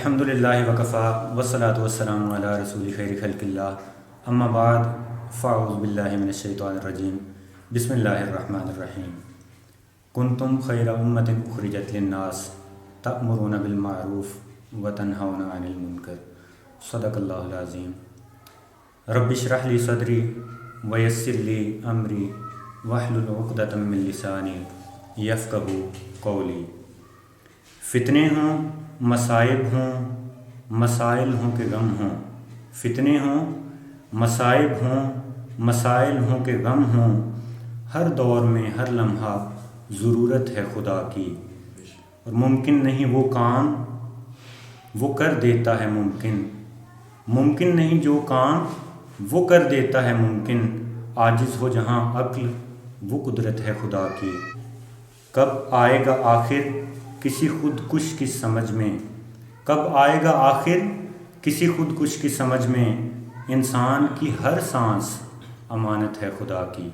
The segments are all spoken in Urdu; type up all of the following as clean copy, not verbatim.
الحمدللہ وکفا والصلاۃ والسلام علی رسول خیر خلق اللہ اما بعد فاعوذ باللہ من الشیطان الرجیم بسم اللہ الرحمن الرحیم کنتم خیر امۃ اخرجت للناس تأمرون بالمعروف وتنہون عن المنکر صدق اللہ العظیم رب اشرح لی صدری ویسر لی امری واحلل عقدۃ من لسانی یفقہوا قولی۔ فتنے ہوں، مصائب ہوں، مسائل ہوں کہ غم ہوں، فتنے ہوں، مصائب ہوں، مسائل ہوں کہ غم ہوں، ہر دور میں ہر لمحہ ضرورت ہے خدا کی، اور ممکن نہیں وہ کام وہ کر دیتا ہے ممکن، ممکن نہیں جو کام وہ کر دیتا ہے ممکن، عاجز ہو جہاں عقل وہ قدرت ہے خدا کی۔ کب آئے گا آخر کسی خود کش کی سمجھ میں، کب آئے گا آخر کسی خود کش کی سمجھ میں، انسان کی ہر سانس امانت ہے خدا کی،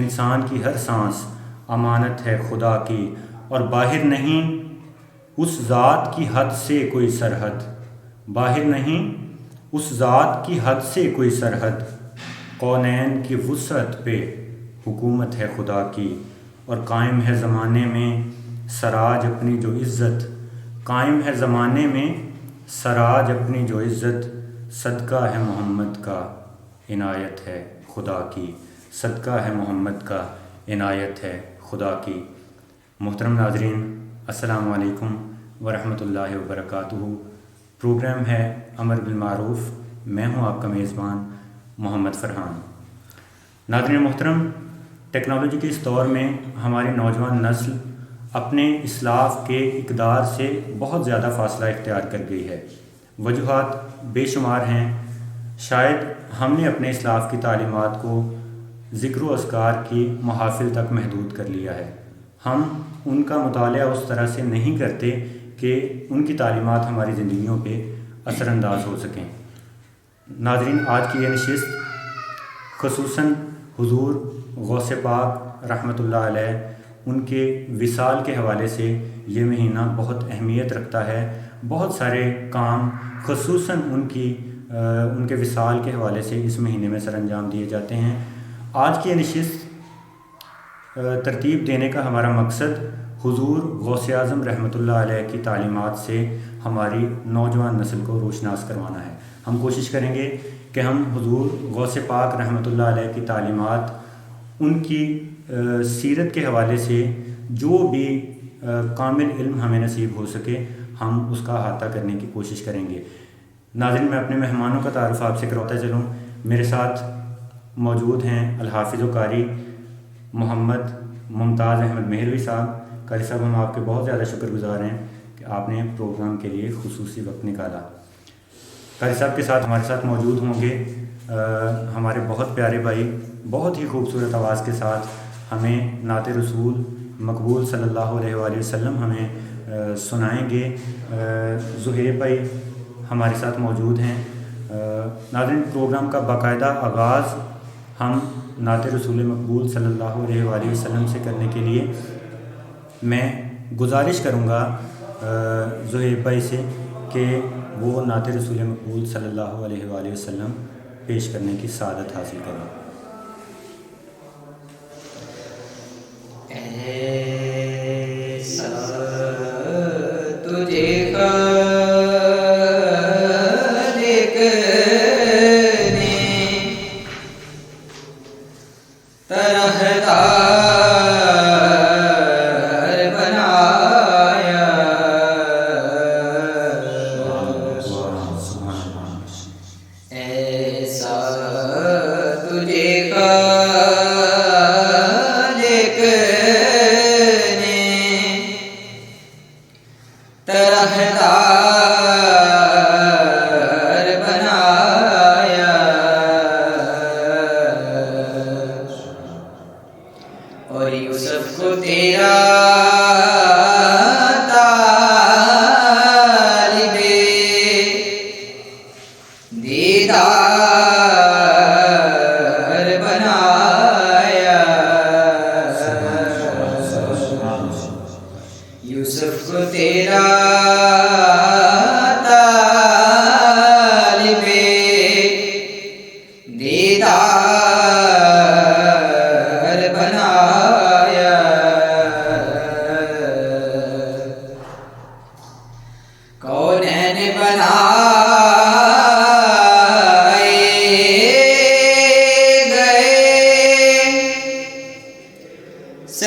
انسان کی ہر سانس امانت ہے خدا کی، اور باہر نہیں اس ذات کی حد سے کوئی سرحد، باہر نہیں اس ذات کی حد سے کوئی سرحد، کونین کی وسعت پہ حکومت ہے خدا کی، اور قائم ہے زمانے میں سراج اپنی جو عزت، قائم ہے زمانے میں سراج اپنی جو عزت، صدقہ ہے محمد کا عنایت ہے خدا کی، صدقہ ہے محمد کا عنایت ہے خدا کی۔ محترم ناظرین، السلام علیکم ورحمۃ اللہ وبرکاتہ۔ پروگرام ہے امر بالمعروف، میں ہوں آپ کا میزبان محمد فرحان۔ ناظرین محترم، ٹیکنالوجی کے اس دور میں ہماری نوجوان نسل اپنے اسلاف کے اقدار سے بہت زیادہ فاصلہ اختیار کر گئی ہے۔ وجوہات بے شمار ہیں، شاید ہم نے اپنے اسلاف کی تعلیمات کو ذکر و اذکار کی محافل تک محدود کر لیا ہے، ہم ان کا مطالعہ اس طرح سے نہیں کرتے کہ ان کی تعلیمات ہماری زندگیوں پہ اثر انداز ہو سکیں۔ ناظرین، آج کی یہ نشست خصوصاً حضور غوث پاک رحمۃ اللہ علیہ ان کے وصال کے حوالے سے یہ مہینہ بہت اہمیت رکھتا ہے۔ بہت سارے کام خصوصاً ان کے وصال کے حوالے سے اس مہینے میں سر انجام دیے جاتے ہیں۔ آج کی یہ نشست ترتیب دینے کا ہمارا مقصد حضور غوث اعظم رحمۃ اللہ علیہ کی تعلیمات سے ہماری نوجوان نسل کو روشناس کروانا ہے۔ ہم کوشش کریں گے کہ ہم حضور غوث پاک رحمۃ اللہ علیہ کی تعلیمات، ان کی سیرت کے حوالے سے جو بھی کامل علم ہمیں نصیب ہو سکے ہم اس کا احاطہ کرنے کی کوشش کریں گے۔ ناظرین، میں اپنے مہمانوں کا تعارف آپ سے کرواتا چلوں۔ میرے ساتھ موجود ہیں الحافظ و قاری محمد ممتاز احمد مہروی صاحب۔ قاری صاحب، ہم آپ کے بہت زیادہ شکر گزار ہیں کہ آپ نے پروگرام کے لیے خصوصی وقت نکالا۔ قاری صاحب کے ساتھ ہمارے ساتھ موجود ہوں گے ہمارے بہت پیارے بھائی، بہت ہی خوبصورت آواز کے ساتھ ہمیں نعت رسول مقبول صلی اللہ علیہ وآلہ وسلم ہمیں سنائیں گے۔ زہیب بھائی ہمارے ساتھ موجود ہیں۔ ناظرین، پروگرام کا باقاعدہ آغاز ہم نعت رسول مقبول صلی اللہ علیہ وآلہ وسلم سے کرنے کے لیے میں گزارش کروں گا زہیب بھائی سے کہ وہ نعت رسول مقبول صلی اللہ علیہ وآلہ وسلم پیش کرنے کی سعادت حاصل کریں۔ یوسف کو تیرا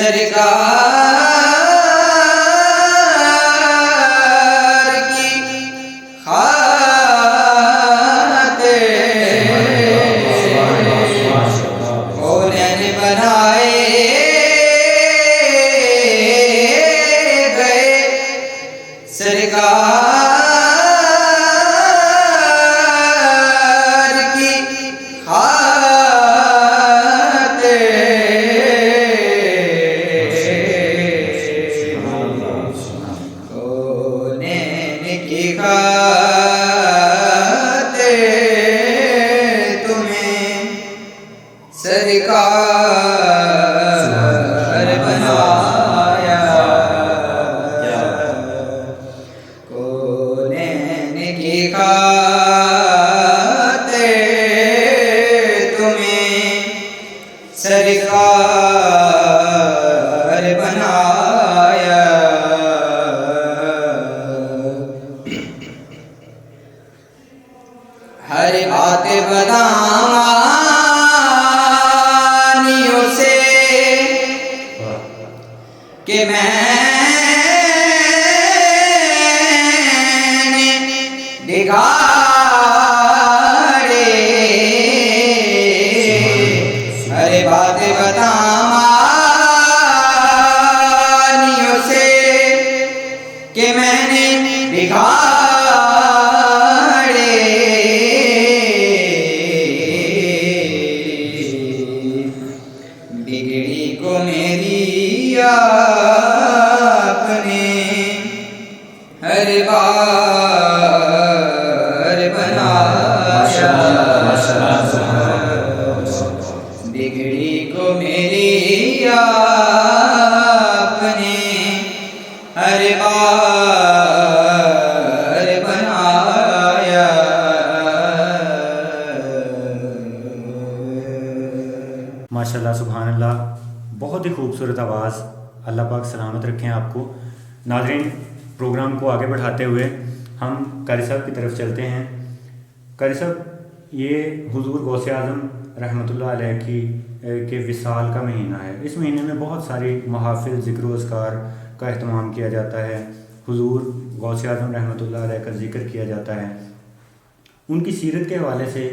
سرکار کی خاطر کونین بنائے گئے سرکار کی خاطر کونین کی خاطر تمہیں سرکار بنایا کونین کی خاطر تمہیں سرکار بنایا ہر بات بدامانیوں سے کہ میں نے بگاڑے ہر بات بدامانیوں سے کہ میں نے بگاڑے بگڑی کو میری آپ نے ہر بار بنایا بگڑی کو میری آپ نے ہر بار بنایا ماشاءاللہ سبحان اللہ، بہت ہی خوبصورت آواز، اللہ پاک سلامت رکھیں آپ کو۔ ناظرین، پروگرام کو آگے بڑھاتے ہوئے ہم قاری صاحب کی طرف چلتے ہیں۔ قاری صاحب، یہ حضور غوث اعظم رحمۃ اللہ علیہ کے وصال کا مہینہ ہے۔ اس مہینے میں بہت ساری محافل، ذکر و اذکار کا اہتمام کیا جاتا ہے، حضور غوث اعظم رحمۃ اللہ علیہ کا ذکر کیا جاتا ہے، ان کی سیرت کے حوالے سے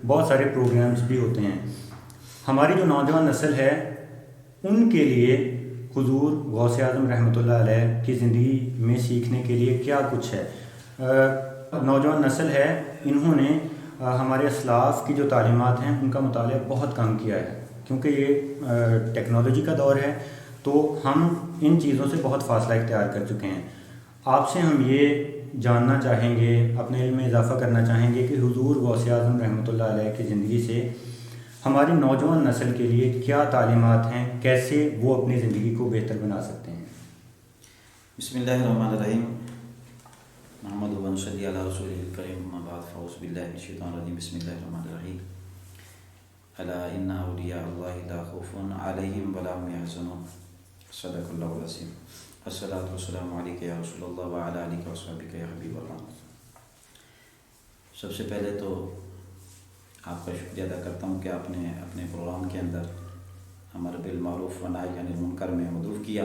بہت سارے پروگرامز بھی ہوتے ہیں۔ ہماری جو نوجوان نسل ہے ان کے لیے حضور غوث اعظم رحمۃ اللہ علیہ کی زندگی میں سیکھنے کے لیے کیا کچھ ہے؟ نوجوان نسل ہے، انہوں نے ہمارے اسلاف کی جو تعلیمات ہیں ان کا مطالعہ بہت کم کیا ہے، کیونکہ یہ ٹیکنالوجی کا دور ہے تو ہم ان چیزوں سے بہت فاصلہ اختیار کر چکے ہیں۔ آپ سے ہم یہ جاننا چاہیں گے، اپنے علم میں اضافہ کرنا چاہیں گے کہ حضور غوث اعظم رحمۃ اللہ علیہ کی زندگی سے ہماری نوجوان نسل کے لیے کیا تعلیمات ہیں، کیسے وہ اپنی زندگی کو بہتر بنا سکتے ہیں؟ بسم اللہ الرحمن الرحیم، محمد و صلی علی رسول الکریم، اما بعد فاعوذ باللہ من الشیطان الرجیم، بسم اللہ الرحمن الرحیم۔ الا ان اولیاء اللہ لا خوف علیہم ولا هم یحزنون، صدق اللہ العظیم۔ الصلاۃ والسلام علیک یا رسول اللہ وعلی آلک وصحبک یا حبیب اللہ۔ سب سے پہلے تو آپ کا شکریہ ادا کرتا ہوں کہ آپ نے اپنے پروگرام کے اندر امر بالمعروف و نہی عن المنکر میں مدعو کیا۔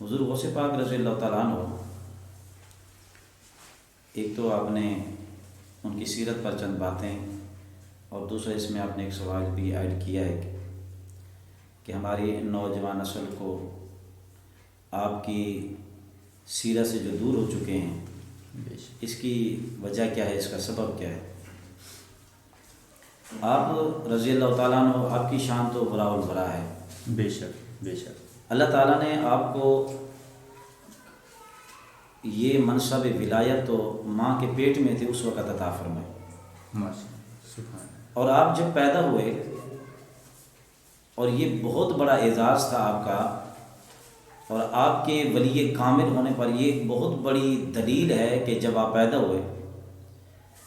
حضور غوث پاک رضی اللہ تعالیٰ عنہ، ایک تو آپ نے ان کی سیرت پر چند باتیں، اور دوسرا اس میں آپ نے ایک سوال بھی ایڈ کیا ہے کہ ہماری نوجوان نسل کو آپ کی سیرت سے جو دور ہو چکے ہیں، اس کی وجہ کیا ہے، اس کا سبب کیا ہے؟ آپ رضی اللہ تعالیٰ عنہ، آپ کی شان تو برا البرا ہے، بے شک بے شک۔ اللہ اللہ تعالیٰ نے آپ کو یہ منصب ولایت تو ماں کے پیٹ میں تھے اس وقت عطا فرمائے، اور آپ جب پیدا ہوئے، اور یہ بہت بڑا اعزاز تھا آپ کا، اور آپ کے ولی کامل ہونے پر یہ بہت بڑی دلیل ہے کہ جب آپ پیدا ہوئے۔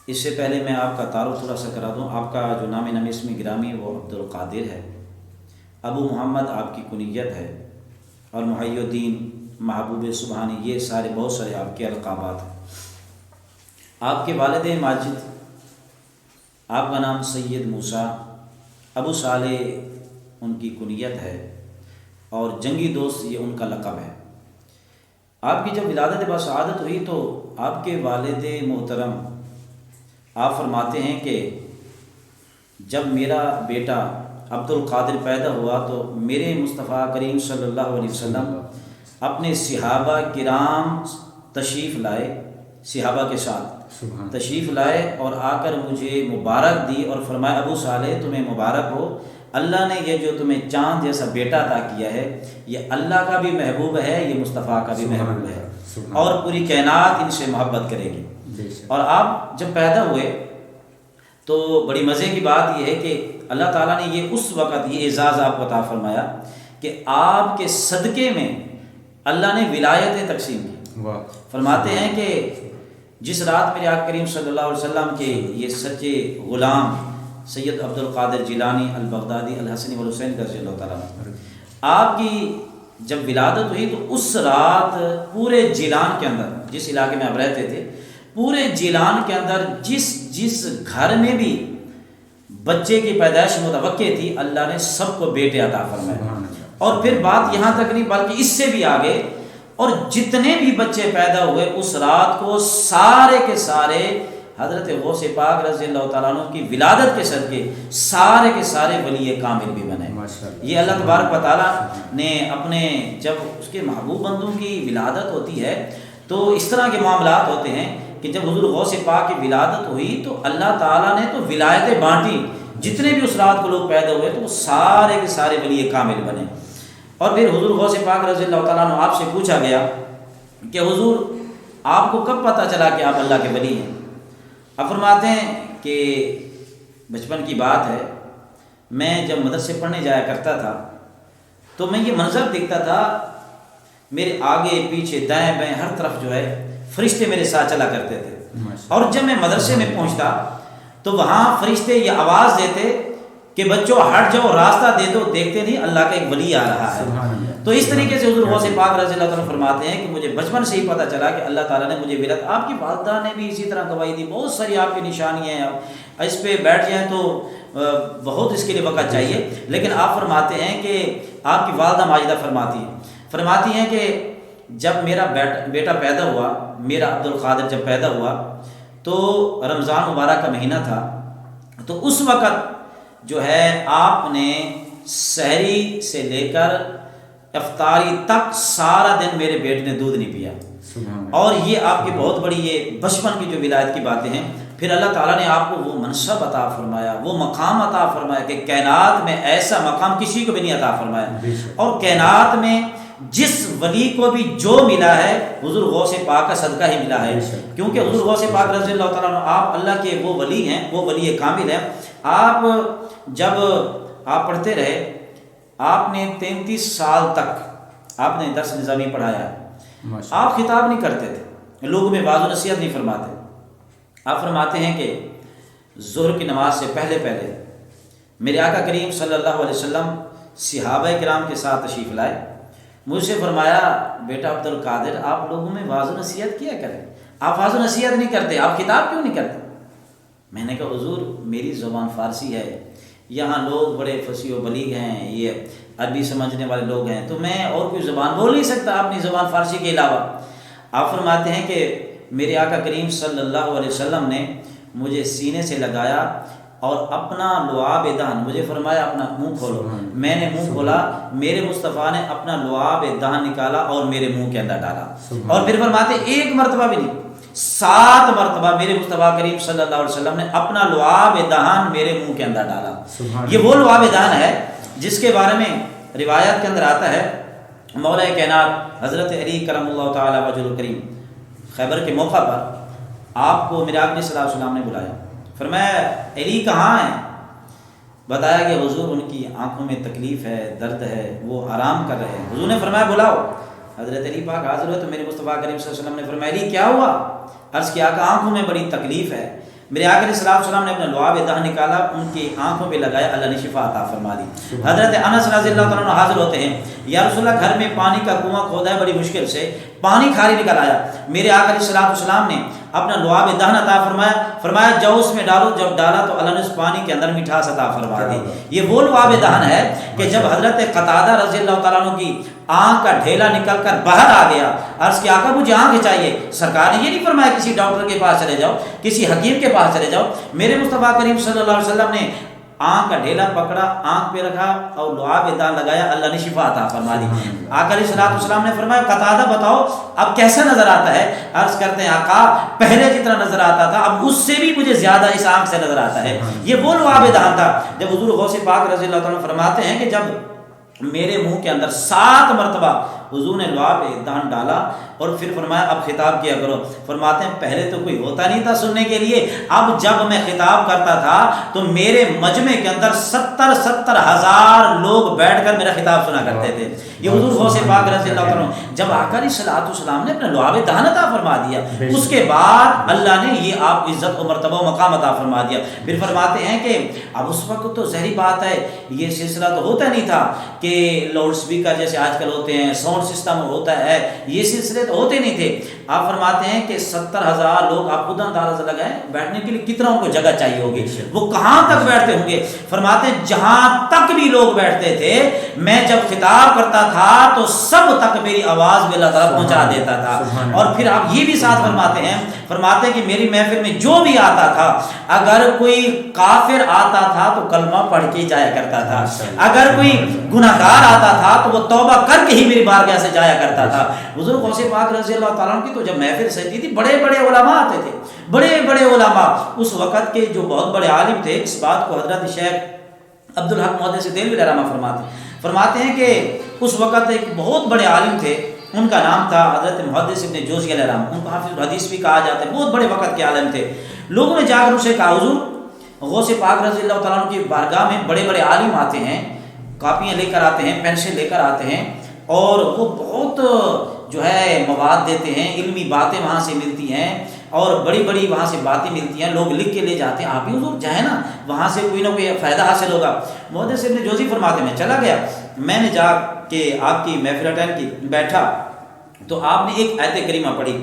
اس سے پہلے میں آپ کا تعارف تھوڑا سا کرا دوں۔ آپ کا جو نام اسم گرامی وہ عبد القادر ہے، ابو محمد آپ کی کنیت ہے، اور محی الدین، محبوب سبحانی، یہ سارے بہت سارے آپ کے القابات ہیں۔ آپ کے والد ماجد، آپ کا نام سید موسیٰ، ابو صالح ان کی کنیت ہے، اور جنگی دوست یہ ان کا لقب ہے۔ آپ کی جب ولادت بسعادت ہوئی تو آپ کے والد محترم آپ فرماتے ہیں کہ جب میرا بیٹا عبد القادر پیدا ہوا تو میرے مصطفیٰ کریم صلی اللہ علیہ وسلم اپنے صحابہ کرام تشریف لائے، صحابہ کے ساتھ تشریف لائے اور آ کر مجھے مبارک دی اور فرمایا ابو صالح تمہیں مبارک ہو، اللہ نے یہ جو تمہیں چاند جیسا بیٹا عطا کیا ہے یہ اللہ کا بھی محبوب ہے، یہ مصطفیٰ کا بھی محبوب ہے اور پوری کائنات ان سے محبت کرے گی۔ اور آپ جب پیدا ہوئے تو بڑی مزے کی بات یہ ہے کہ اللہ تعالیٰ نے یہ اس وقت یہ اعزاز آپ کو عطا فرمایا کہ آپ کے صدقے میں اللہ نے ولایتیں تقسیم کی۔ فرماتے ہیں کہ جس رات میرے آقا کریم صلی اللہ علیہ وسلم کے یہ سچے غلام سید عبد القادر جیلانی البغدادی الحسنی والحسین رضی اللہ تعالیٰ عنہ آپ کی جب ولادت ہوئی تو اس رات پورے جیلان کے اندر، جس علاقے میں آپ رہتے تھے، پورے جیلان کے اندر جس گھر میں بھی بچے کی پیدائش متوقع تھی اللہ نے سب کو بیٹے عطا فرمائے۔ اور پھر بات یہاں تک نہیں بلکہ اس سے بھی آگے، اور جتنے بھی بچے پیدا ہوئے اس رات کو سارے کے سارے حضرت غوث پاک رضی اللہ تعالیٰ عنہ کی ولادت کے صدقے سارے کے سارے ولی کامل بھی بنے۔ یہ اللہ تبارک و تعالیٰ نے اپنے جب اس کے محبوب بندوں کی ولادت ہوتی ہے تو اس طرح کے معاملات ہوتے ہیں کہ جب حضور غوث پاک کی ولادت ہوئی تو اللہ تعالیٰ نے تو ولایتیں بانٹی، جتنے بھی اس رات کو لوگ پیدا ہوئے تو وہ سارے کے سارے ولی کامل بنے۔ اور پھر حضور غوث پاک رضی اللہ تعالیٰ عنہ آپ سے پوچھا گیا کہ حضور آپ کو کب پتہ چلا کہ آپ اللہ کے ولی ہیں؟ آپ فرماتے ہیں کہ بچپن کی بات ہے، میں جب مدرسے پڑھنے جایا کرتا تھا تو میں یہ منظر دیکھتا تھا، میرے آگے پیچھے دائیں بائیں ہر طرف جو ہے فرشتے میرے ساتھ چلا کرتے تھے، اور جب میں مدرسے میں پہنچتا تو وہاں فرشتے یہ آواز دیتے کہ بچوں ہٹ جاؤ، راستہ دے دو، دیکھتے نہیں اللہ کا ایک ولی آ رہا ہے۔ تو اس طریقے سے حضور غوث پاک رضی اللہ تعالیٰ فرماتے ہیں کہ مجھے بچپن سے ہی پتہ چلا کہ اللہ تعالیٰ نے مجھے ولایت، آپ کی والدہ نے بھی اسی طرح گواہی دی، بہت ساری آپ کی نشانیاں ہیں، آپ اس پہ بیٹھ جائیں تو بہت اس کے لیے وقت چاہیے، لیکن آپ فرماتے ہیں کہ آپ کی والدہ ماجدہ فرماتی ہیں کہ جب میرا بیٹا پیدا ہوا، میرا عبد القادر جب پیدا ہوا تو رمضان مبارک کا مہینہ تھا، تو اس وقت جو ہے آپ نے سحری سے لے کر افطاری تک سارا دن میرے بیٹے نے دودھ نہیں پیا، اور یہ آپ کی بہت بڑی یہ بچپن کی جو ولایت کی باتیں ہیں۔ پھر اللہ تعالیٰ نے آپ کو وہ منصب عطا فرمایا، وہ مقام عطا فرمایا کہ کائنات میں ایسا مقام کسی کو بھی نہیں عطا فرمایا، اور کائنات میں جس ولی کو بھی جو ملا ہے حضور غوث پاک کا صدقہ ہی ملا ہے، کیونکہ حضور غوث پاک رضی اللہ تعالیٰ عنہ آپ اللہ کے وہ ولی ہیں، وہ ولی کامل ہیں۔ آپ جب آپ پڑھتے رہے، آپ نے 33 سال تک آپ نے درس نظامی پڑھایا ہے، آپ خطاب نہیں کرتے تھے، لوگوں میں واعظ و نصیحت نہیں فرماتے۔ آپ فرماتے ہیں کہ ظہر کی نماز سے پہلے میرے آقا کریم صلی اللہ علیہ وسلم صحابہ کرام کے ساتھ تشریف لائے، مجھ سے فرمایا بیٹا عبد القادر آپ لوگوں میں واعظ و نصیحت کیا کریں، آپ واعظ و نصیحت نہیں کرتے، آپ خطاب کیوں نہیں کرتے؟ میں نے کہا حضور میری زبان فارسی ہے، یہاں لوگ بڑے فصیح و بلیغ ہیں، یہ عربی سمجھنے والے لوگ ہیں، تو میں اور کوئی زبان بول نہیں سکتا اپنی زبان فارسی کے علاوہ۔ آپ فرماتے ہیں کہ میرے آقا کریم صلی اللہ علیہ وسلم نے مجھے سینے سے لگایا اور اپنا لعاب دہن، مجھے فرمایا اپنا منہ کھولو، میں نے منہ کھولا، میرے مصطفیٰ نے اپنا لعاب دہن نکالا اور میرے منہ کے اندر ڈالا، اور پھر فرماتے ایک مرتبہ بھی نہیں 7 مرتبہ میرے مصطفیٰ کریم صلی اللہ علیہ وسلم نے اپنا لعاب دہن میرے منہ کے اندر ڈالا۔ یہ وہ لعاب دہن ہے جس کے بارے میں روایات کے اندر آتا ہے، مولا کائنات حضرت علی کرم اللہ تعالی وجہہ الکریم خیبر کے موقع پر آپ کو میرے آقا صلی اللہ علیہ وسلم نے بلایا، فرمایا علی کہاں ہیں؟ بتایا کہ حضور ان کی آنکھوں میں تکلیف ہے، درد ہے، وہ آرام کر رہے ہیں۔ حضور نے فرمایا بلاؤ، حضرت علی پاک حاضر ہوئے تو میرے مصطفیٰ کریم صلی اللہ علیہ وسلم نے فرمایا علی کیا ہوا؟ عرض کیا کہ آنکھوں میں بڑی تکلیف ہے۔ میرے آقا علیہ السلام نے اپنا لعاب دہن نکالا، ان کی آنکھوں پہ لگایا، اللہ نے شفا عطا فرما دی۔ حضرت انس رضی اللہ تعالیٰ عنہ حاضر ہوتے ہیں، یا رسول اللہ گھر میں پانی کا کنواں کھودا ہے بڑی مشکل سے، پانی کھاری نکل آیا، میرے آقا علیہ السلام نے اپنا لعاب دہن عطا فرمایا جاؤ اس میں ڈالو، جب ڈالا تو اللہ نے اس پانی کے اندر مٹھاس عطا فرما دی۔ یہ وہ لعاب دہن ہے کہ جب حضرت قتادہ رضی اللہ تعالیٰ عنہ کی آنکھ کا ڈھیلا نکل کر باہر آ گیا، عرض کیا آقا مجھے آنکھ چاہیے، سرکار نے یہ نہیں فرمایا کسی ڈاکٹر کے پاس چلے جاؤ، کسی حکیم کے پاس چلے جاؤ، میرے مصطفیٰ کریم صلی اللہ علیہ وسلم نے آنکھ کا ڈھیلا پکڑا، آنکھ پہ رکھا اور لعاب دہن لگایا، اللہ نے شفا عطا فرما دی۔ آقا علیہ الصلوۃ والسلام نے فرمایا قتادہ بتاؤ اب کیسا نظر آتا ہے؟ عرض کرتے ہیں آقا پہلے جتنا نظر آتا تھا اب اس سے بھی مجھے زیادہ اس آنکھ سے نظر آتا ہے۔ یہ وہ لعاب دہن تھا جب حضور غوث پاک رضی اللہ تعالیٰ فرماتے ہیں کہ جب میرے منہ کے اندر 7 مرتبہ حضور نے لعاب دہن ڈالا اور پھر فرمایا اب خطاب کیا کرو۔ فرماتے ہیں پہلے تو کوئی ہوتا نہیں تھا سننے کے لیے، اب جب میں خطاب کرتا تھا تو میرے مجمع کے اندر 70 ہزار لوگ بیٹھ کر میرا خطاب سنا کرتے تھے۔ یہ حضور غوث پاک رضی اللہ عنہ جب آقا علیہ الصلوۃ والسلام نے اپنا لعاب دہن عطا فرما دیا، اس کے بعد اللہ نے یہ آپ عزت و مرتبہ و مقام عطا فرما دیا۔ پھر فرماتے ہیں کہ اب اس وقت تو ظاہری بات ہے یہ سلسلہ تو ہوتا نہیں تھا کہ لاؤڈ اسپیکر جیسے آج کل ہوتے ہیں، ساؤنڈ سسٹم ہوتا ہے، یہ سلسلے تو ہوتے نہیں تھے۔ آپ فرماتے ہیں کہ 70,000 لوگ، آپ خود اندازہ لگائیں بیٹھنے کے لیے کتنا ان کو جگہ چاہیے ہوگی، وہ کہاں تک بیٹھتے ہوں گے۔ فرماتے ہیں جہاں تک بھی لوگ بیٹھتے تھے میں جب خطاب کرتا تھا تو سب تک میری آواز بھی اللہ تعالیٰ پہنچا دیتا تھا۔ اور پھر آپ یہ بھی ساتھ فرماتے ہیں کہ میری محفل میں جو بھی آتا تھا، اگر کوئی کافر آتا تھا تو کلمہ پڑھ کے جایا کرتا تھا، اگر کوئی گناہگار آتا تھا تو وہ توبہ کر کے ہی میری بارگاہ سے جایا کرتا تھا۔ حضور غوث پاک رضی اللہ تعالیٰ عنہ کی تو جب محفل سجتی تھی بڑے بڑے علماء آتے تھے، بڑے بڑے علماء اس وقت کے جو بہت بڑے عالم تھے۔ اس بات کو حضرت شیخ عبدالحق محدث دہلوی رحمہ فرماتے ہیں کہ اس وقت ایک بہت بڑے عالم تھے، ان کا نام تھا حضرت محدث ابن جوزی علیہ الرحمہ، ان کو حافظ الحدیث بھی کہا جاتا ہے، بہت بڑے وقت کے عالم تھے۔ لوگوں نے جا کر اسے کہا حضور غوث پاک رضی اللہ تعالیٰ عنہ کی بارگاہ میں بڑے بڑے عالم آتے ہیں، کاپیاں لے کر آتے ہیں، پینسل لے کر آتے ہیں اور وہ بہت جو ہے مواد دیتے ہیں، علمی باتیں وہاں سے ملتی ہیں اور بڑی بڑی وہاں سے باتیں ملتی ہیں، لوگ لکھ کے لے جاتے ہیں، آپ بھی حضور جائیں نا، وہاں سے کوئی نہ کوئی فائدہ حاصل ہوگا۔ محدث ابن جوزی فرماتے میں چلا گیا، میں نے جا کے آپ کی محفل اٹینڈ کی، بیٹھا تو آپ نے ایک آیت کریمہ پڑھی،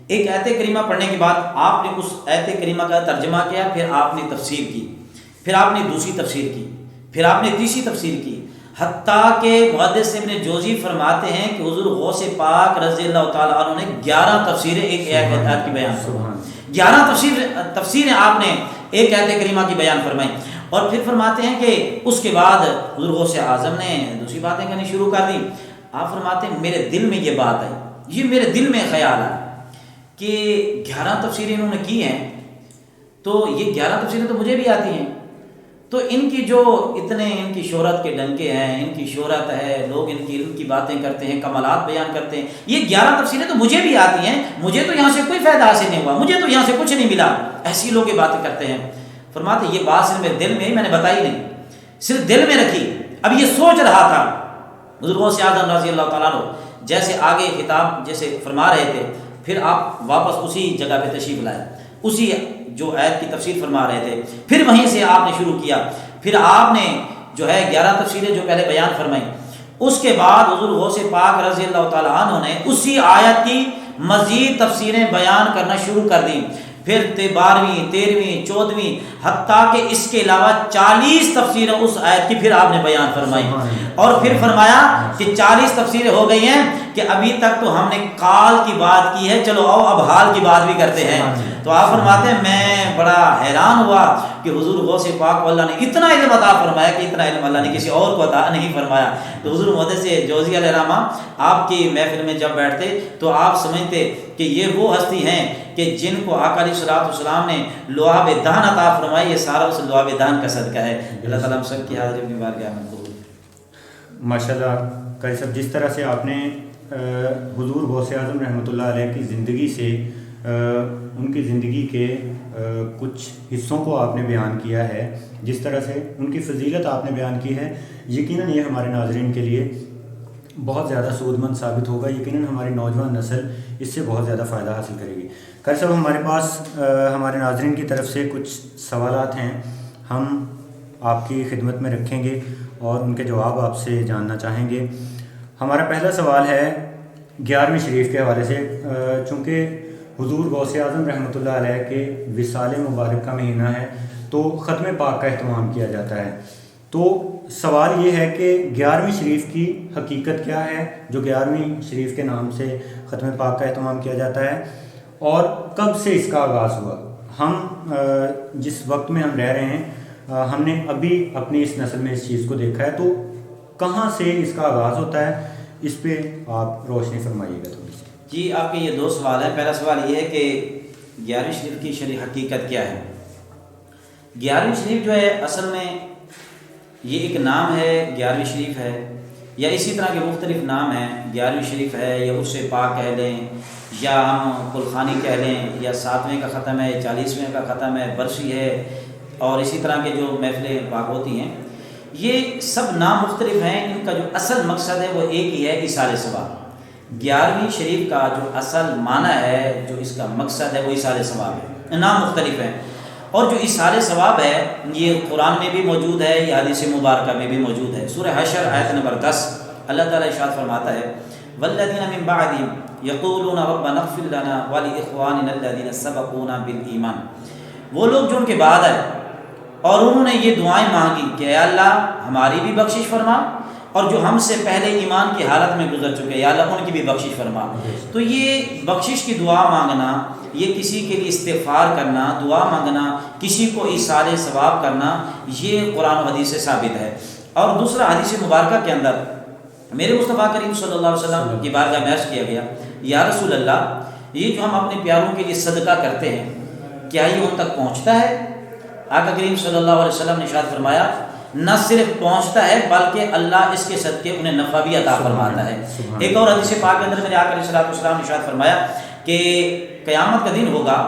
ایک آیت کریمہ پڑھنے کے بعد آپ نے اس آیت کریمہ کا ترجمہ کیا، پھر آپ نے تفسیر کی، پھر آپ نے دوسری تفسیر کی، پھر آپ نے تیسری تفسیر کی، حتیٰ کہ محدث ابن جوزی فرماتے ہیں کہ حضور غوث پاک رضی اللہ تعالیٰ عنہ نے 11 تفسیریں ایک آیت کی بیان فرمائی، 11 تفسیریں آپ نے ایک آیت کریمہ کی بیان فرمائی۔ اور پھر فرماتے ہیں کہ اس کے بعد حضور غوث اعظم نے دوسری باتیں کرنی شروع کر دی۔ آپ فرماتے ہیں میرے دل میں یہ بات آئی، یہ میرے دل میں خیال آیا کہ 11 تفسیریں انہوں نے کی ہیں تو یہ 11 تفسیریں تو مجھے بھی آتی ہیں، تو ان کی جو اتنے ان کی شہرت کے ڈنکے ہیں، ان کی شہرت ہے، لوگ ان کی باتیں کرتے ہیں، کمالات بیان کرتے ہیں، یہ 11 تفسیریں تو مجھے بھی آتی ہیں، مجھے تو یہاں سے کوئی فائدہ حاصل نہیں ہوا، مجھے تو یہاں سے کچھ نہیں ملا، ایسی لوگ یہ باتیں کرتے ہیں۔ فرماتے یہ بات صرف میرے دل میں ہی، میں نے بتائی نہیں، صرف دل میں رکھی، اب یہ سوچ رہا تھا۔ حضور غوث اعظم رضی اللہ تعالیٰ عنہ جیسے آگے خطاب جیسے فرما رہے تھے، پھر آپ واپس اسی جگہ پہ تشریف لائے، اسی جو آیت کی تفسیر فرما رہے تھے، پھر وہیں سے آپ نے شروع کیا، پھر آپ نے جو ہے 11 تفسیریں جو پہلے بیان فرمائی، اس کے بعد حضور غوث پاک رضی اللہ تعالیٰ عنہ نے اسی آیت کی مزید تفسیریں بیان کرنا شروع کر دیں، پھر 12ویں 13ویں 14ویں حتیٰ کہ اس کے علاوہ 40 تفسیریں اس آیت کی پھر آپ نے بیان فرمائی، اور پھر فرمایا کہ 40 تفسیریں ہو گئی ہیں کہ ابھی تک تو ہم نے کال کی بات کی ہے، چلو آؤ اب حال کی بات بھی کرتے ہیں۔ تو آپ فرماتے ہیں میں بڑا حیران ہوا کہ حضور غوث پاک اللہ نے اتنا علم عطا فرمایا کہ اتنا علم اللہ نے کسی اور کو عطا نہیں فرمایا۔ تو حضور محدث جوزی علیہ الرحمہ آپ کی محفل میں جب بیٹھتے تو آپ سمجھتے کہ یہ وہ ہستی ہیں کہ جن کو آقا علیہ الصلوۃ والسلام نے لعاب دہن عطا فرمائی، یہ سارا اس لعاب دہن کا صدقہ ہے۔ اللہ تعالیٰ ہم سب کی حاضری اپنی بارگاہ میں قبول۔ ماشاءاللہ قاری صاحب، جس طرح سے آپ نے حضور غوث اعظم رحمۃ اللہ علیہ کی زندگی سے ان کی زندگی کے کچھ حصوں کو آپ نے بیان کیا ہے، جس طرح سے ان کی فضیلت آپ نے بیان کی ہے، یقیناً یہ ہمارے ناظرین کے لیے بہت زیادہ سود مند ثابت ہوگا، یقیناً ہماری نوجوان نسل اس سے بہت زیادہ فائدہ حاصل کرے گی۔ قاری صاحب، ہمارے پاس ہمارے ناظرین کی طرف سے کچھ سوالات ہیں، ہم آپ کی خدمت میں رکھیں گے اور ان کے جواب آپ سے جاننا چاہیں گے۔ ہمارا پہلا سوال ہے 11ویں شریف کے حوالے سے، چونکہ حضور غوث اعظم رحمۃ اللہ علیہ کے وصال مبارک کا مہینہ ہے تو ختم پاک کا اہتمام کیا جاتا ہے. تو سوال یہ ہے کہ 11ویں شریف کی حقیقت کیا ہے جو 11ویں شریف کے نام سے ختم پاک کا اہتمام کیا جاتا ہے، اور کب سے اس کا آغاز ہوا؟ ہم جس وقت میں ہم رہ رہے ہیں ہم نے ابھی اپنی اس نسل میں اس چیز کو دیکھا ہے، تو کہاں سے اس کا آغاز ہوتا ہے، اس پہ آپ روشنی فرمائیے گا تھوڑی سی. جی، آپ کے یہ دو سوال ہیں. پہلا سوال یہ ہے کہ 11ویں شریف کی شرعی حقیقت کیا ہے. 11ویں شریف جو ہے اصل میں یہ ایک نام ہے، 11ویں شریف ہے، یا اسی طرح کے مختلف نام ہیں. 11ویں شریف ہے یا عرس پاک کہہ لیں، یا ہم کلخانی کہہ لیں، یا 7ویں کا ختم ہے، 40ویں کا ختم ہے، برسی ہے، اور اسی طرح کے جو محفلیں پاک ہوتی ہیں، یہ سب نام مختلف ہیں. ان کا جو اصل مقصد ہے وہ ایک ہی ہے، ایصال ثواب. 11ویں شریف کا جو اصل معنی ہے، جو اس کا مقصد ہے، وہ ایصال ثواب ہے. نام مختلف ہیں، اور جو ایصال ثواب ہے یہ قرآن میں بھی موجود ہے، یہ حدیث مبارکہ میں بھی موجود ہے. سورہ حشر آیت نمبر 10 اللہ تعالیٰ ارشاد فرماتا ہے والذین من بعدهم یقولون ربنا اغفر لنا ولاخواننا الذین سبقونا بالایمان. وہ لوگ جو ان کے بعد آئے اور انہوں نے یہ دعائیں مانگی کہ اے اللہ ہماری بھی بخشش فرما، اور جو ہم سے پہلے ایمان کی حالت میں گزر چکے یا اللہ ان کی بھی بخشش فرما. تو یہ بخشش کی دعا مانگنا، یہ کسی کے لیے استغفار کرنا، دعا مانگنا، کسی کو ایصال ثواب کرنا، یہ قرآن و حدیث سے ثابت ہے. اور دوسرا حدیث مبارکہ کے اندر میرے مصطفیٰ کریم صلی اللہ علیہ وسلم کی بارگاہ میں عرض کیا گیا یا رسول اللہ، یہ جو ہم اپنے پیاروں کے لیے صدقہ کرتے ہیں کیا یہ ان تک پہنچتا ہے؟ آقا کریم صلی اللہ علیہ وسلم نے ارشاد فرمایا نہ صرف پہنچتا ہے بلکہ اللہ اس کے صدقے انہیں نفع بھی عطا فرماتا ہے. ایک اور حدیث پاک کے اندر میرے آقا علیہ السلام نے ارشاد فرمایا کہ قیامت کا دن ہوگا،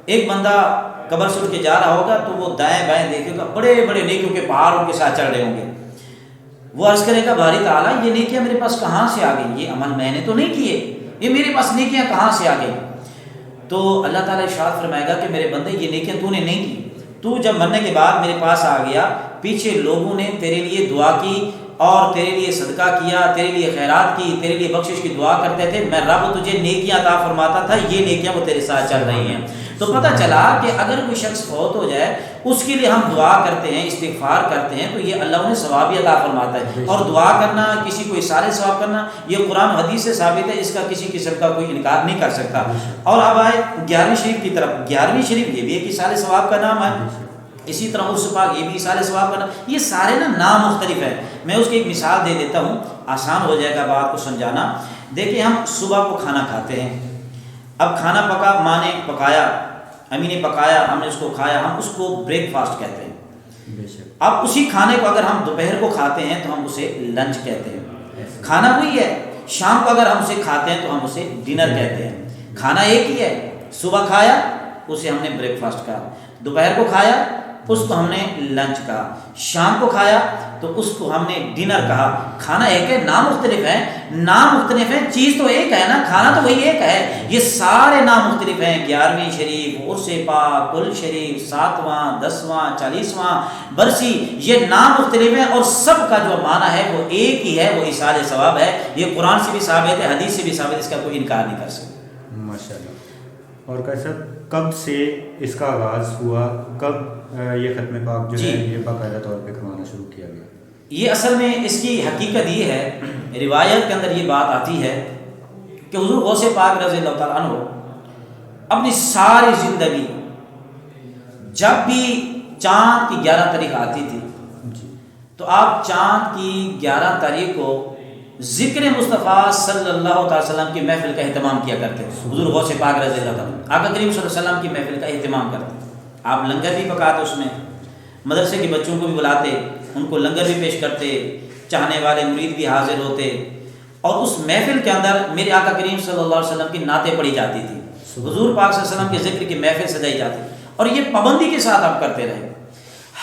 ایک بندہ قبر سے اٹھ کے جا رہا ہوگا تو وہ دائیں بائیں دیکھے گا، بڑے بڑے نیکیوں کے پہاڑ ان کے ساتھ چڑھ رہے ہوں گے. وہ عرض کرے گا باری تعالیٰ یہ نیکیاں میرے پاس کہاں سے آ گئی؟ یہ عمل میں نے تو نہیں کیے، یہ میرے پاس نیکیاں کہاں سے آ گئی؟ تو اللہ تعالیٰ ارشاد فرمائے گا کہ میرے بندے یہ نیکیاں تو نے نہیں کی، تو جب مرنے کے بعد میرے پاس آ گیا، پیچھے لوگوں نے تیرے لیے دعا کی اور تیرے لیے صدقہ کیا، تیرے لیے خیرات کی، تیرے لیے بخشش کی دعا کرتے تھے، میں رب تجھے نیکیاں عطا فرماتا تھا، یہ نیکیاں وہ تیرے ساتھ چل رہی ہیں. تو پتہ چلا کہ اگر کوئی شخص فوت ہو جائے اس کے لیے ہم دعا کرتے ہیں، استغفار کرتے ہیں، تو یہ اللہ انہیں ثواب عطا فرماتا ہے. اور دعا کرنا، کسی کو ایصال ثواب کرنا، یہ قرآن حدیث سے ثابت ہے، اس کا کسی قسم کا کوئی انکار نہیں کر سکتا. اور اب آئے 11ویں شریف کی طرف. 11ویں شریف یہ بھی ایک ایصال ثواب کا نام ہے، اسی طرح عرس پاک یہ بھی ایصال ثواب کرنا. یہ سارے نام مختلف ہیں. میں اس کی ایک مثال دے دیتا ہوں، آسان ہو جائے گا بات کو سمجھانا. دیکھیں ہم صبح کو کھانا کھاتے ہیں، اب کھانا پکا، ماں نے پکایا، امی نے پکایا، ہم نے اس کو کھایا، ہم اس کو بریک فاسٹ کہتے ہیں. اب اسی کھانے کو اگر ہم دوپہر کو کھاتے ہیں تو ہم اسے لنچ کہتے ہیں. کھانا وہی ہے. شام کو اگر ہم اسے کھاتے ہیں تو ہم اسے ڈنر کہتے ہیں. کھانا ایک ہی ہے. صبح کھایا اسے ہم نے بریک فاسٹ کہا، دوپہر کو کھایا اس کو ہم نے لنچ کہا، شام کو کھایا تو اس کو ہم نے ڈنر کہا. کھانا ایک ہے، نام مختلف ہیں. نام مختلف ہیں، چیز تو ایک ہے نا، کھانا تو وہی ایک ہے. یہ سارے نام مختلف ہیں. 11ویں شریف، عرس پاک، کل شریف، 7واں، 10واں، 40واں، برسی، یہ نام مختلف ہیں اور سب کا جو معنی ہے وہ ایک ہی ہے، وہ ایصال ثواب ہے. یہ قرآن سے بھی ثابت ہے، حدیث سے بھی ثابت ہے، اس کا کوئی انکار نہیں کر سکتا. ماشاءاللہ. اور کیسا کب سے اس کا آغاز ہوا، کب یہ ختم پاک جو ہے یہ باقاعدہ طور پہ کروانا شروع کیا گیا؟ یہ اصل میں اس کی حقیقت یہ ہے، روایت کے اندر یہ بات آتی ہے کہ حضور غوث پاک رضی اللہ تعالیٰ عنہ اپنی ساری زندگی جب بھی چاند کی 11 تاریخ آتی تھی تو آپ چاند کی 11 تاریخ کو ذکر مصطفیٰ صلی اللہ تعالی وسلم کی محفل کا اہتمام کیا کرتے ہیں. حضور غوث پاک رضی اللہ تعالیٰ آقا کریم صلی اللہ علیہ وسلم کی محفل کا اہتمام کرتے ہیں. آپ لنگر بھی پکاتے، اس میں مدرسے کے بچوں کو بھی بلاتے، ان کو لنگر بھی پیش کرتے، چاہنے والے مرید بھی حاضر ہوتے، اور اس محفل کے اندر میرے آقا کریم صلی اللہ علیہ وسلم کی نعتیں پڑھی جاتی تھی، حضور پاک صلی اللہ علیہ وسلم کے ذکر کی محفل سجائی جاتی. اور یہ پابندی کے ساتھ آپ کرتے رہے.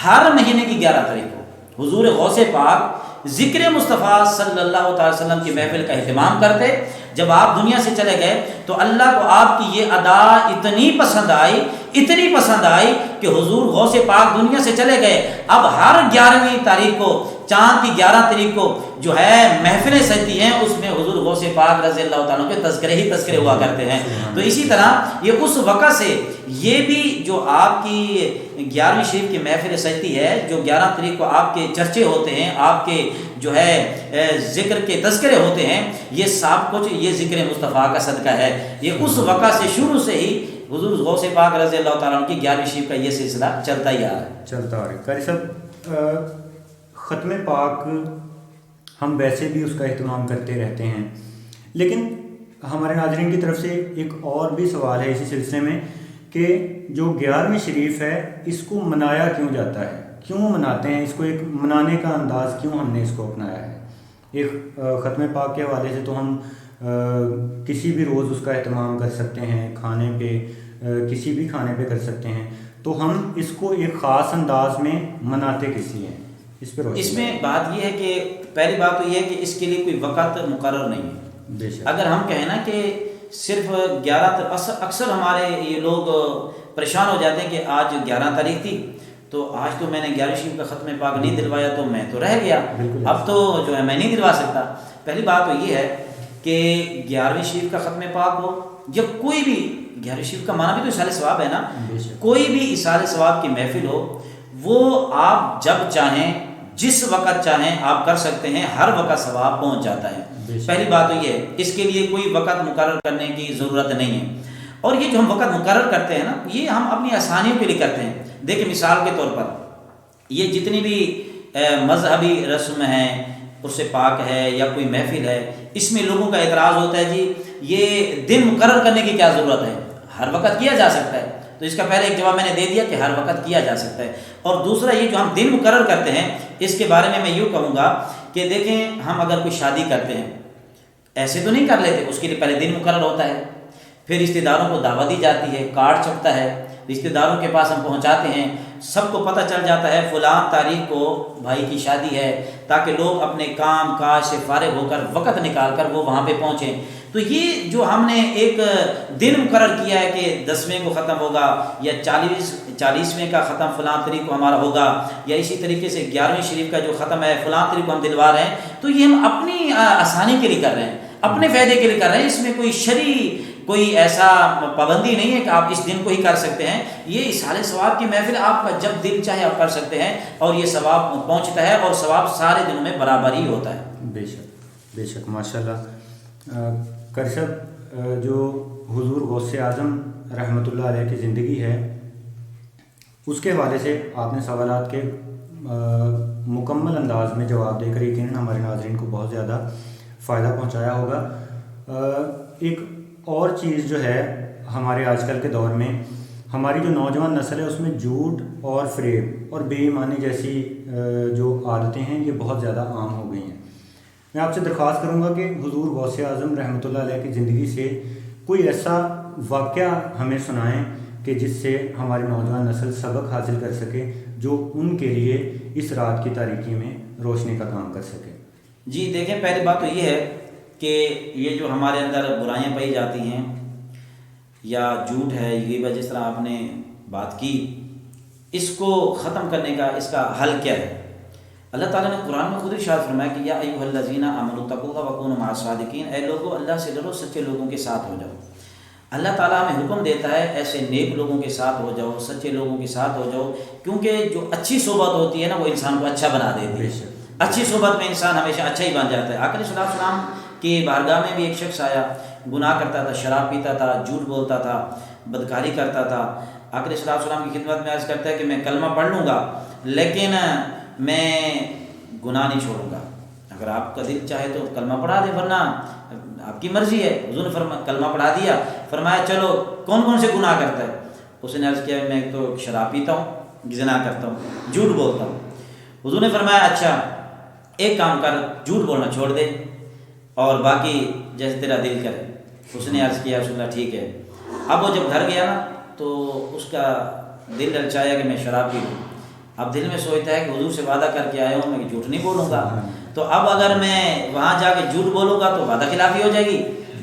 ہر مہینے کی 11 تاریخ کو حضور غوث پاک ذکر مصطفیٰ صلی اللہ تعالی وسلم کی محفل کا اہتمام کرتے. جب آپ دنیا سے چلے گئے تو اللہ کو آپ کی یہ ادا اتنی پسند آئی کہ حضور غوث پاک دنیا سے چلے گئے. اب ہر 11ویں تاریخ کو چاند کی 11 تاریخ کو جو ہے محفلیں سجتی ہیں، اس میں حضور غوث پاک رضی اللہ تعالیٰ کے تذکرے ہی تذکرے ہوا کرتے ہیں۔ تو اسی طرح یہ اس وقت سے یہ بھی جو آپ کی 11ویں شریف کی محفل سجتی ہے، جو 11 تاریخ کو آپ کے چرچے ہوتے ہیں، آپ کے جو ہے ذکر کے تذکرے ہوتے ہیں، یہ سب کچھ یہ ذکر مصطفیٰ کا صدقہ ہے۔ یہ اس وقت سے شروع سے ہی حضور غوث پاک رضی اللہ تعالیٰ عنہ کی 11ویں شریف کا یہ سلسلہ چلتا ہی آ رہا ہے۔ قاری صاحب، ختم پاک ہم ویسے بھی اس کا اہتمام کرتے رہتے ہیں، لیکن ہمارے ناظرین کی طرف سے ایک اور بھی سوال ہے اسی سلسلے میں کہ جو 11ویں شریف ہے اس کو منایا کیوں جاتا ہے، کیوں مناتے ہیں اس کو، ایک منانے کا انداز کیوں ہم نے اس کو اپنایا ہے؟ ایک ختم پاک کے حوالے سے تو ہم کسی بھی روز اس کا اہتمام کر سکتے ہیں، کھانے پہ کسی بھی کھانے پہ کر سکتے ہیں، تو ہم اس کو ایک خاص انداز میں مناتے کس لیے ہیں؟ اس میں بات یہ ہے کہ پہلی بات تو یہ ہے کہ اس کے لیے کوئی وقت مقرر نہیں ہے۔ اگر ہم کہیں نا کہ صرف 11 اکثر ہمارے یہ لوگ پریشان ہو جاتے ہیں کہ آج 11 تاریخ تھی تو آج تو میں نے 11 شریف کا ختم پاک نہیں دلوایا تو میں تو رہ گیا، اب تو جو ہے میں نہیں دلوا سکتا۔ پہلی بات تو یہ ہے کہ 11ویں شریف کا ختم پاک ہو یا کوئی بھی 11ویں شریف کا معنی بھی تو اصال ثواب ہے نا، کوئی بھی اصال ثواب کی محفل ہو وہ آپ جب چاہیں جس وقت چاہیں آپ کر سکتے ہیں، ہر وقت ثواب پہنچ جاتا ہے۔ پہلی بات تو یہ ہے، اس کے لیے کوئی وقت مقرر کرنے کی ضرورت نہیں ہے۔ اور یہ جو ہم وقت مقرر کرتے ہیں نا، یہ ہم اپنی آسانیوں کے لیے کرتے ہیں۔ دیکھیں مثال کے طور پر یہ جتنی بھی مذہبی رسم ہیں، اس سے پاک ہے یا کوئی محفل ہے، اس میں لوگوں کا اعتراض ہوتا ہے جی یہ دن مقرر کرنے کی کیا ضرورت ہے، ہر وقت کیا جا سکتا ہے۔ تو اس کا پہلے ایک جواب میں نے دے دیا کہ ہر وقت کیا جا سکتا ہے۔ اور دوسرا یہ جو ہم دن مقرر کرتے ہیں، اس کے بارے میں یوں کہوں گا کہ دیکھیں ہم اگر کوئی شادی کرتے ہیں ایسے تو نہیں کر لیتے، اس کے لیے پہلے دن مقرر ہوتا ہے، پھر رشتہ داروں کو دعوت دی جاتی ہے، کارڈ چھپتا ہے، رشتہ داروں کے پاس ہم پہنچاتے ہیں، سب کو پتہ چل جاتا ہے فلاں تاریخ کو بھائی کی شادی ہے، تاکہ لوگ اپنے کام کاج سے فارغ ہو کر وقت نکال کر وہ وہاں پہ پہنچیں۔ تو یہ جو ہم نے ایک دن مقرر کیا ہے کہ 10ویں کو ختم ہوگا یا 40ویں کا ختم فلاں تاریخ کو ہمارا ہوگا، یا اسی طریقے سے 11ویں شریف کا جو ختم ہے فلاں تاریخ کو ہم دلوا رہے ہیں، تو یہ ہم اپنی آسانی کے لیے کر رہے ہیں، اپنے فائدے کے لیے کر رہے ہیں۔ اس میں کوئی شرعی کوئی ایسا پابندی نہیں ہے کہ آپ اس دن کو ہی کر سکتے ہیں۔ یہ اصحال ثواب کی محفل آپ کا جب دل چاہے آپ کر سکتے ہیں، اور یہ ثواب پہنچتا ہے، اور ثواب سارے دنوں میں برابر ہی ہوتا ہے۔ بے شک ماشاء اللہ۔ کرشب، جو حضور غوث اعظم رحمۃ اللہ علیہ کی زندگی ہے اس کے حوالے سے آپ نے سوالات کے مکمل انداز میں جواب دے کر یقیناً ہمارے ناظرین کو بہت زیادہ فائدہ پہنچایا ہوگا۔ ایک اور چیز جو ہے ہمارے آج کل کے دور میں ہماری جو نوجوان نسل ہے اس میں جھوٹ اور فریب اور بے ایمانی جیسی جو عادتیں ہیں یہ بہت زیادہ عام ہو گئی ہیں۔ میں آپ سے درخواست کروں گا کہ حضور غوث اعظم رحمۃ اللہ علیہ کی زندگی سے کوئی ایسا واقعہ ہمیں سنائیں کہ جس سے ہماری نوجوان نسل سبق حاصل کر سکے، جو ان کے لیے اس رات کی تاریکی میں روشنی کا کام کر سکے۔ جی دیکھیں، پہلی بات تو یہ ہے کہ یہ جو ہمارے اندر برائیاں پائی جاتی ہیں یا جھوٹ ہے، یہ جس طرح آپ نے بات کی، اس کو ختم کرنے کا اس کا حل کیا ہے؟ اللہ تعالیٰ نے قرآن میں خود ارشاد فرمایا کہ یا ایھا الذین آمنوا اتقوا اللہ وکونوا مع الصادقین، اے لوگو اللہ سے ڈرو، سچے لوگوں کے ساتھ ہو جاؤ۔ اللہ تعالیٰ ہمیں حکم دیتا ہے ایسے نیک لوگوں کے ساتھ ہو جاؤ، سچے لوگوں کے ساتھ ہو جاؤ، کیونکہ جو اچھی صحبت ہوتی ہے نا وہ انسان کو اچھا بنا دیتی ہے۔ اچھی صحبت میں انسان ہمیشہ اچھا ہی بن جاتا ہے۔ آقا علیہ السلام کی بارگاہ میں بھی ایک شخص آیا، گناہ کرتا تھا، شراب پیتا تھا، جھوٹ بولتا تھا، بدکاری کرتا تھا۔ آقا علیہ السلام کی خدمت میں عرض کرتا ہے کہ میں کلمہ پڑھ لوں گا لیکن میں گناہ نہیں چھوڑوں گا، اگر آپ کا دل چاہے تو کلمہ پڑھا دے، ورنہ آپ کی مرضی ہے۔ حضور نے کلمہ پڑھا دیا، فرمایا چلو کون کون سے گناہ کرتا ہے؟ اس نے عرض کیا میں تو شراب پیتا ہوں، زنا کرتا ہوں، جھوٹ بولتا ہوں۔ حضور نے فرمایا اچھا ایک کام کر، جھوٹ بولنا چھوڑ دے اور باقی جیسے تیرا دل کرے۔ اس نے عرض کیا رسول اللہ ٹھیک ہے۔ اب وہ جب گھر گیا نا تو اس کا دل للچایا کہ میں شراب پی لوں۔ اب دل میں سوچتا ہے کہ حضور سے وعدہ کر کے آیا ہوں میں جھوٹ نہیں بولوں گا، تو اب اگر میں وہاں جا کے جھوٹ بولوں گا تو وعدہ خلافی ہو جائے گی،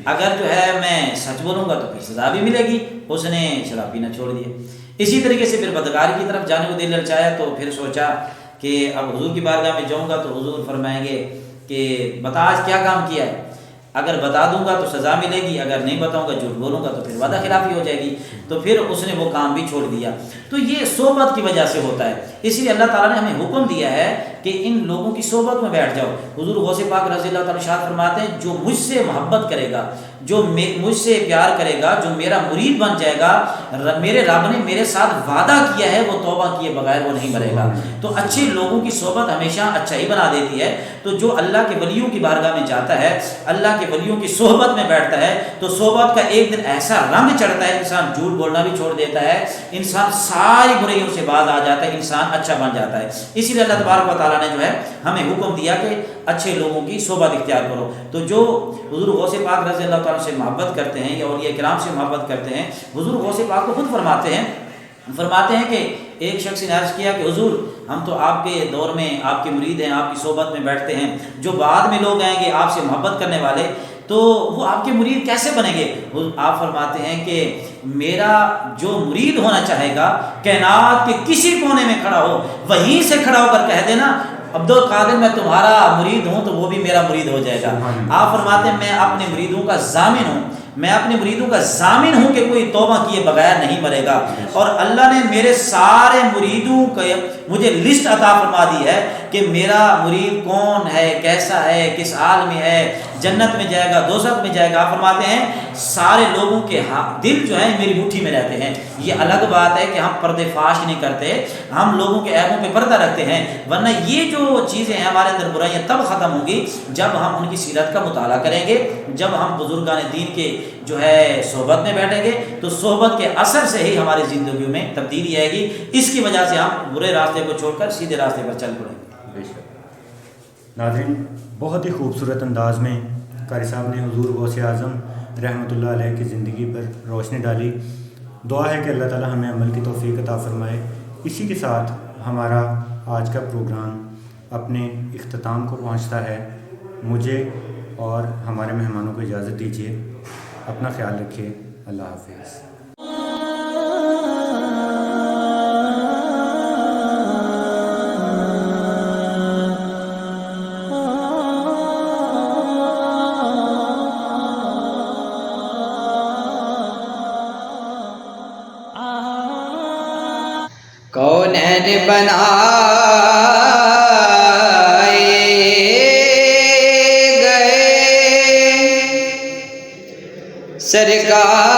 اگر جو ہے میں سچ بولوں گا تو پھر سزا بھی ملے گی۔ اس نے شراب پینا چھوڑ دیا۔ اسی طریقے سے پھر بدکاری کی طرف جانے کو دل للچایا تو پھر سوچا کہ اب حضور کی بارگاہ میں جاؤں گا تو حضور فرمائیں گے کہ بتا آج کیا کام کیا ہے، اگر بتا دوں گا تو سزا ملے گی، اگر نہیں بتاؤں گا جھوٹ بولوں گا تو پھر وعدہ خلافی ہو جائے گی، تو پھر اس نے وہ کام بھی چھوڑ دیا۔ تو یہ صحبت کی وجہ سے ہوتا ہے، اس لیے اللہ تعالیٰ نے ہمیں حکم دیا ہے کہ ان لوگوں کی صحبت میں بیٹھ جاؤ۔ حضور غوث پاک رضی اللہ تعالیٰ ارشاد فرماتے ہیں جو مجھ سے محبت کرے گا، جو مجھ سے پیار کرے گا، جو میرا مرید بن جائے گا، میرے رب نے میرے ساتھ وعدہ کیا ہے وہ توبہ کیے بغیر وہ نہیں مرے گا۔ تو اچھے لوگوں کی صحبت ہمیشہ اچھا ہی بنا دیتی ہے۔ تو جو اللہ کے ولیوں کی بارگاہ میں جاتا ہے، اللہ کے ولیوں کی صحبت میں بیٹھتا ہے، تو صحبت کا ایک دن ایسا رنگ چڑھتا ہے، انسان جھوٹ بولنا بھی چھوڑ دیتا ہے، انسان ساری برائیوں سے باز آ جاتا ہے، انسان اچھا بن جاتا ہے۔ اسی لیے اللہ تبارک و تعالیٰ نے جو ہے ہمیں حکم دیا کہ اچھے لوگوں کی صحبت اختیار کرو۔ تو جو حضور غوث پاک رضی اللہ تعالیٰ سے محبت کرتے ہیں یا اولیاء کرام سے محبت کرتے ہیں، حضور غوث پاک کو خود فرماتے ہیں کہ ایک شخص نے عرض کیا کہ حضور ہم تو آپ کے دور میں آپ کے مرید ہیں، آپ کی صحبت میں بیٹھتے ہیں، جو بعد میں لوگ آئیں گے آپ سے محبت کرنے والے تو وہ آپ کے مرید کیسے بنیں گے؟ آپ فرماتے ہیں کہ میرا جو مرید ہونا چاہے گا کائنات کے کسی کونے میں کھڑا ہو، وہیں سے کھڑا ہو کر کہہ دینا عبد القادر میں تمہارا مرید ہوں، تو وہ بھی میرا مرید ہو جائے گا۔ آپ فرماتے ہیں میں اپنے مریدوں کا ضامن ہوں، میں اپنے مریدوں کا ضامن ہوں کہ کوئی توبہ کیے بغیر نہیں مرے گا، اور اللہ نے میرے سارے مریدوں کو مجھے لسٹ عطا فرما دی ہے کہ میرا مرید کون ہے، کیسا ہے، کس حال میں ہے، جنت میں جائے گا، دوزخ میں جائے گا۔ آپ فرماتے ہیں سارے لوگوں کے دل جو ہیں میری مٹھی میں رہتے ہیں۔ یہ الگ بات ہے کہ ہم پردے فاش نہیں کرتے، ہم لوگوں کے عیبوں پہ پردہ رکھتے ہیں، ورنہ یہ جو چیزیں ہیں ہمارے اندر برائیاں تب ختم ہوں گی جب ہم ان کی سیرت کا مطالعہ کریں گے، جب ہم بزرگان دین کے جو ہے صحبت میں بیٹھیں گے، تو صحبت کے اثر سے ہی ہماری زندگیوں میں تبدیلی آئے گی۔ اس کی وجہ سے ہم برے راستے کو چھوڑ کر سیدھے راستے پر چل پڑیں گے۔ ناظرین، بہت ہی خوبصورت انداز میں قاری صاحب نے حضور غوث اعظم رحمۃ اللہ علیہ کی زندگی پر روشنی ڈالی۔ دعا ہے کہ اللہ تعالی ہمیں عمل کی توفیق عطا فرمائے۔ اسی کے ساتھ ہمارا آج کا پروگرام اپنے اختتام کو پہنچتا ہے۔ مجھے اور ہمارے مہمانوں کو اجازت دیجیے، اپنا خیال رکھیے، اللہ حافظ۔ کونین بنائے گئے سرکار